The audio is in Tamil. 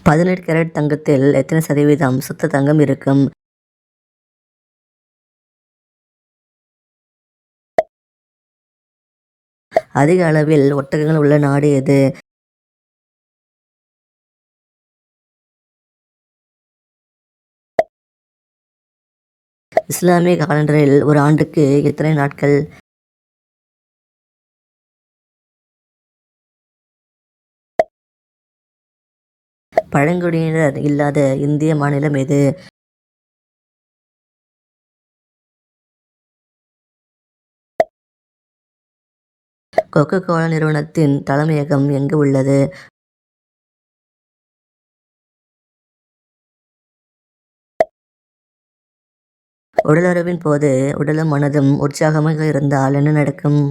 18 கேரட் தங்கத்தில் எத்தனை சதவீதம் சுத்த தங்கம் இருக்கும்? அதிக அளவில் ஒட்டகங்கள் உள்ள நாடு எது? இஸ்லாமிய காலண்டரில் ஒரு ஆண்டுக்கு எத்தனை நாட்கள்? பழங்குடியினர் இல்லாத இந்திய மாநிலம் எது? கோகோ கோலா நிறுவனத்தின் தலைமையகம் எங்கு உள்ளது? உடலுறவின் போது உடலும் மனதும் உற்சாகமாக இருந்தால் என்ன நடக்கும்?